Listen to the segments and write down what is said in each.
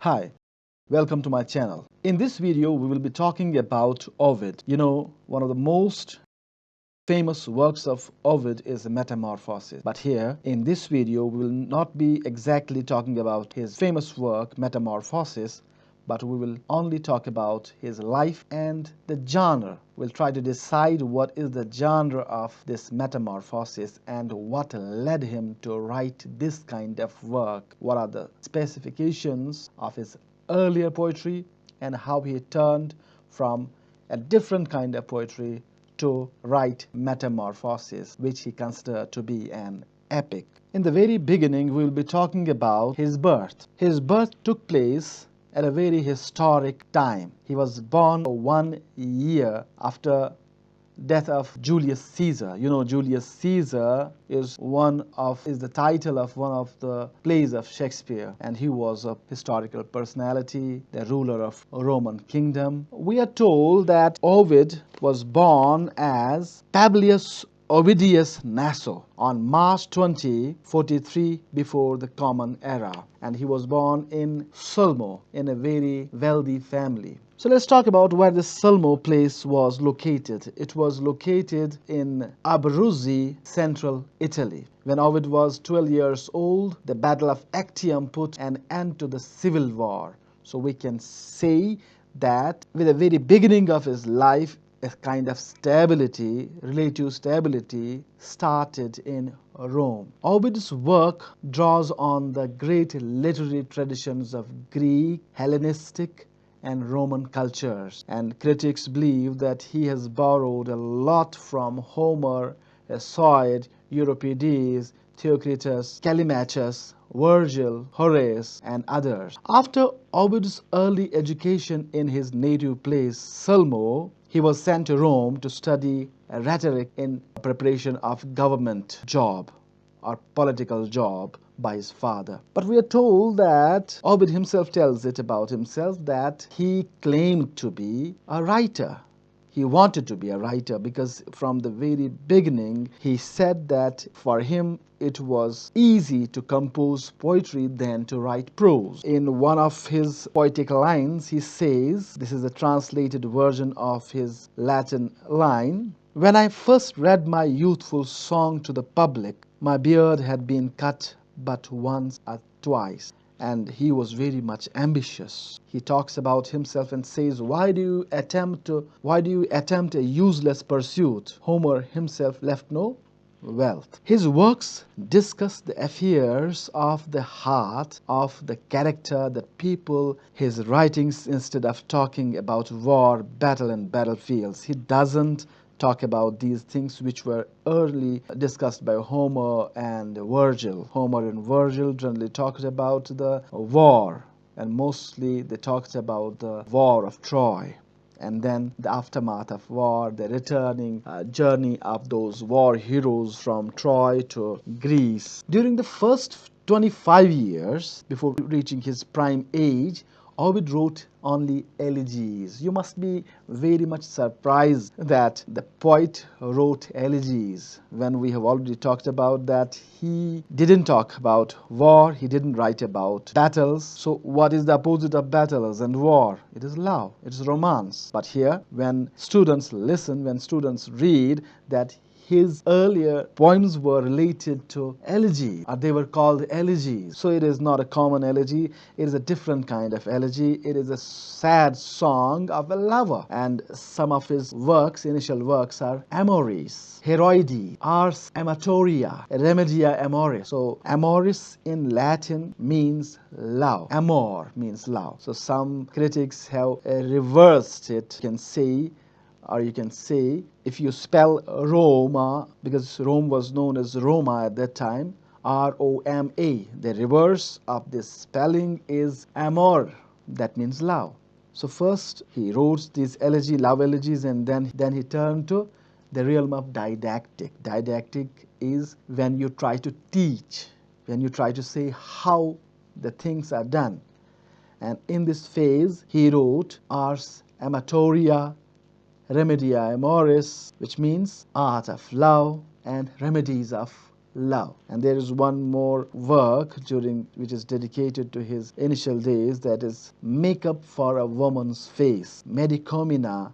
Hi, welcome to my channel. In this video, we will be talking about Ovid. One of the most famous works of Ovid is Metamorphoses. But here, in this video, we will not be exactly talking about his famous work, Metamorphoses, but we will only talk about his life and the genre. We'll try to decide what is the genre of this Metamorphoses and what led him to write this kind of work. What are the specifications of his earlier poetry and how he turned from a different kind of poetry to write Metamorphoses, which he considered to be an epic. In the very beginning, we will be talking about his birth. His birth took place at a very historic time. He was born 1 year after death of Julius Caesar. Julius Caesar is the title of one of the plays of Shakespeare, and he was a historical personality, the ruler of Roman kingdom. We are told that Ovid was born as Publius Ovidius Naso on March 43 before the Common Era, and he was born in Sulmo in a very wealthy family. So let's talk about where the Sulmo place was located. It was located in Abruzzi, central Italy. When Ovid was 12 years old, the Battle of Actium put an end to the civil war. So we can say that with the very beginning of his life, a kind of stability, relative stability, started in Rome. Ovid's work draws on the great literary traditions of Greek, Hellenistic, and Roman cultures, and critics believe that he has borrowed a lot from Homer, Hesiod, Euripides, Theocritus, Callimachus, Virgil, Horace, and others. After Ovid's early education in his native place, Sulmo, he was sent to Rome to study rhetoric in preparation of government job or political job by his father. But we are told that Ovid himself tells it about himself that he claimed to be a writer. He wanted to be a writer because from the very beginning he said that for him it was easy to compose poetry than to write prose. In one of his poetic lines he says, this is a translated version of his Latin line, "When I first read my youthful song to the public, my beard had been cut but once or twice." And he was very much ambitious. He talks about himself and says, why do you attempt a useless pursuit? Homer himself left no wealth. His works discuss the affairs of the heart, of the character, the people. His writings, instead of talking about war, battle, and battlefields, he doesn't talk about these things which were early discussed by Homer and Virgil. Homer and Virgil generally talked about the war, and mostly they talked about the war of Troy, and then the aftermath of war, the returning journey of those war heroes from Troy to Greece. During the first 25 years before reaching his prime age, Ovid wrote only elegies. You must be very much surprised that the poet wrote elegies when we have already talked about that he didn't talk about war, he didn't write about battles. So what is the opposite of battles and war? It is love, it is romance. But here, when students listen, when students read that his earlier poems were related to elegy, or they were called elegies. So it is not a common elegy, it is a different kind of elegy. It is a sad song of a lover. And some of his works, initial works, are Amoris, Heroide, Ars Amatoria, Remedia Amoris. So Amoris in Latin means love. Amor means love. So some critics have reversed it. You can say, if you spell Roma, because Rome was known as Roma at that time, R-O-M-A, the reverse of this spelling is amor, that means love. So first he wrote these love elegies, and then he turned to the realm of didactic. Didactic is when you try to teach, when you try to say how the things are done. And in this phase he wrote Ars Amatoria, Remedia Amoris, which means art of love, and remedies of love. And there is one more work which is dedicated to his initial days, that is Makeup for a Woman's Face, Medicomina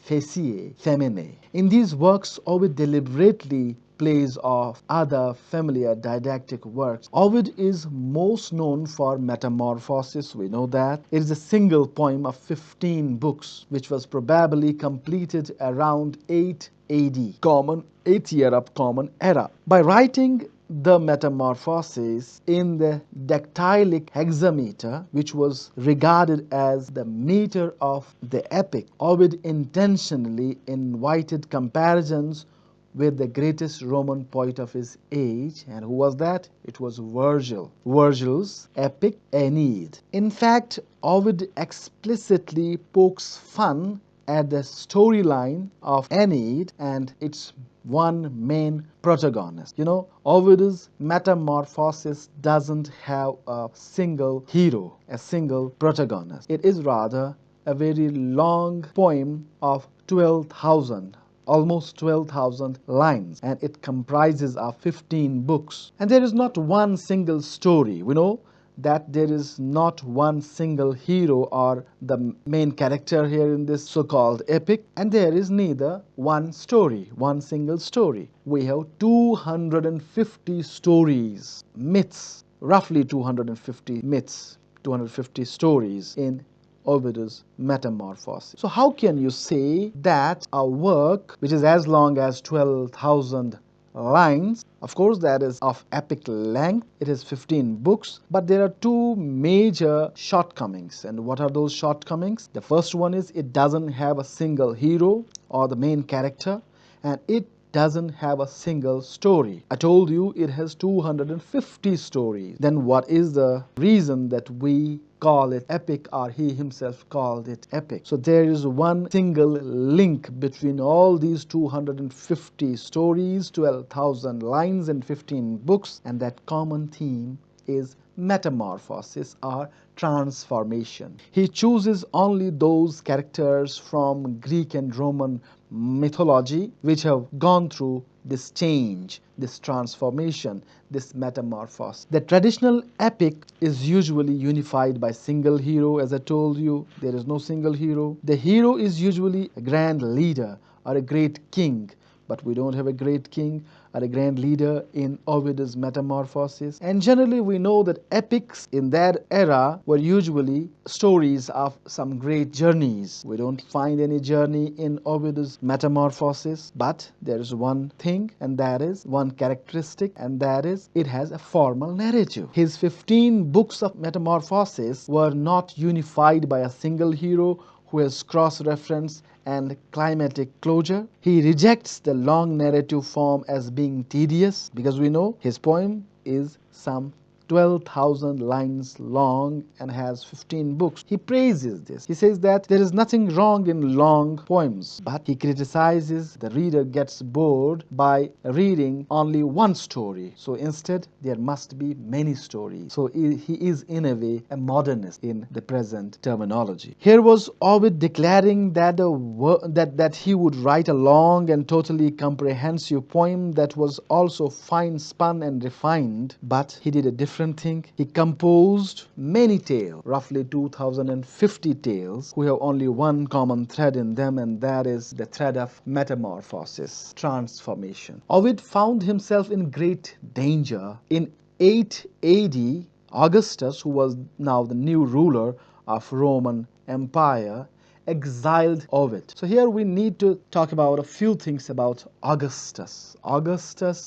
Faciae Feminae. In these works, Ovid deliberately plays off other familiar didactic works. Ovid is most known for Metamorphoses, we know that. It is a single poem of 15 books, which was probably completed around 8 AD, common 8th year of Common Era. By writing the Metamorphoses in the dactylic hexameter, which was regarded as the meter of the epic, Ovid intentionally invited comparisons with the greatest Roman poet of his age. And who was that? It was Virgil. Virgil's epic Aeneid. In fact, Ovid explicitly pokes fun at the storyline of Aeneid and its one main protagonist. You know, Ovid's Metamorphoses doesn't have a single hero, a single protagonist. It is rather a very long poem of 12,000, almost 12,000 lines, and it comprises of 15 books. And there is not one single story. We know that there is not one single hero or the main character here in this so-called epic, and there is neither one story, one single story. We have 250 stories, myths, roughly 250 myths, 250 stories in Ovid's Metamorphoses. So how can you say that a work which is as long as 12,000 lines, of course that is of epic length, it is 15 books, but there are two major shortcomings. And what are those shortcomings? The first one is it doesn't have a single hero or the main character, and it doesn't have a single story. I told you it has 250 stories. Then what is the reason that we call it epic, or he himself called it epic? So there is one single link between all these 250 stories, 12,000 lines and 15 books, and that common theme is metamorphosis or transformation. He chooses only those characters from Greek and Roman mythology which have gone through this change, this transformation, this metamorphosis. The traditional epic is usually unified by single hero. As I told you, there is no single hero. The hero is usually a grand leader or a great king, but we don't have a great king or a grand leader in Ovid's Metamorphoses. And generally we know that epics in that era were usually stories of some great journeys. We don't find any journey in Ovid's Metamorphoses, but there is one thing, and that is one characteristic, and that is it has a formal narrative. His 15 books of Metamorphoses were not unified by a single hero who has cross-reference and climatic closure. He rejects the long narrative form as being tedious, because we know his poem is some 12,000 lines long and has 15 books. He praises this. He says that there is nothing wrong in long poems, but he criticizes the reader gets bored by reading only one story. So instead, there must be many stories. So he is in a way a modernist in the present terminology. Here was Ovid declaring that that he would write a long and totally comprehensive poem that was also fine spun and refined, but he did a different thing. He composed many tales, roughly 2,050 tales, who have only one common thread in them, and that is the thread of metamorphosis, transformation. Ovid found himself in great danger. In 8 AD, Augustus, who was now the new ruler of Roman Empire, exiled Ovid. So here we need to talk about a few things about Augustus.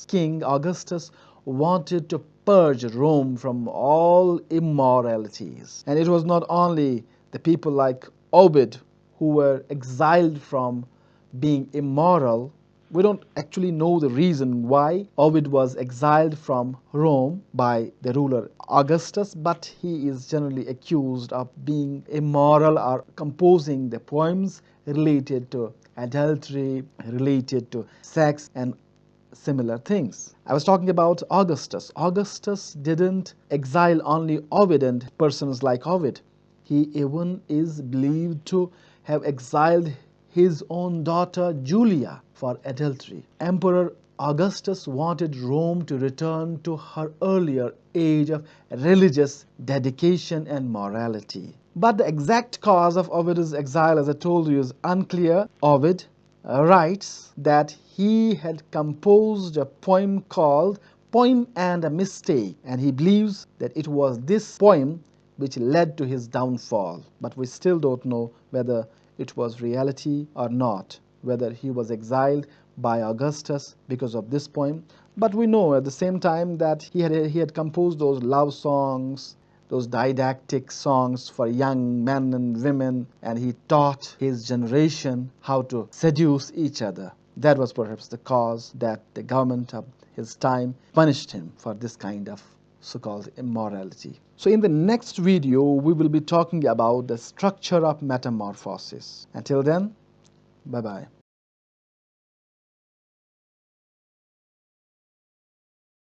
King Augustus wanted to purge Rome from all immoralities. And it was not only the people like Ovid who were exiled from being immoral. We don't actually know the reason why Ovid was exiled from Rome by the ruler Augustus, but he is generally accused of being immoral or composing the poems related to adultery, related to sex, and similar things. I was talking about Augustus. Augustus didn't exile only Ovid and persons like Ovid. He even is believed to have exiled his own daughter Julia for adultery. Emperor Augustus wanted Rome to return to her earlier age of religious dedication and morality. But the exact cause of Ovid's exile, as I told you, is unclear. Ovid writes that he had composed a poem called Poem and a Mistake, and he believes that it was this poem which led to his downfall. But we still don't know whether it was reality or not, whether he was exiled by Augustus because of this poem. But we know at the same time that he had composed those love songs, those didactic songs for young men and women, and he taught his generation how to seduce each other. That was perhaps the cause that the government of his time punished him for this kind of so-called immorality. So in the next video, we will be talking about the structure of metamorphosis. Until then, bye-bye.